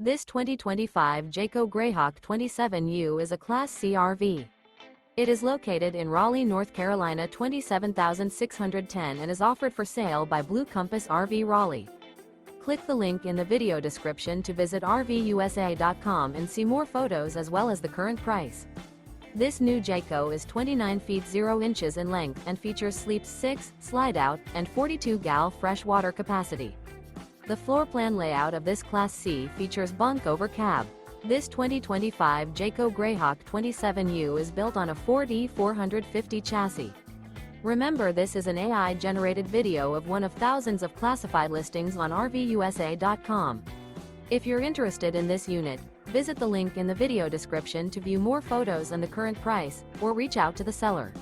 This 2025 Jayco Greyhawk 27U is a Class C RV. It is located in Raleigh, North Carolina 27610 and is offered for sale by Blue Compass RV Raleigh. Click the link in the video description to visit RVUSA.com and see more photos as well as the current price. This new Jayco is 29 feet 0 inches in length and features sleep 6, slide-out, and 42 gal freshwater capacity. The floor plan layout of this Class C features bunk over cab. This 2025 Jayco Greyhawk 27U is built on a Ford E450 chassis. Remember, this is an AI-generated video of one of thousands of classified listings on RVUSA.com. If you're interested in this unit, visit the link in the video description to view more photos and the current price, or reach out to the seller.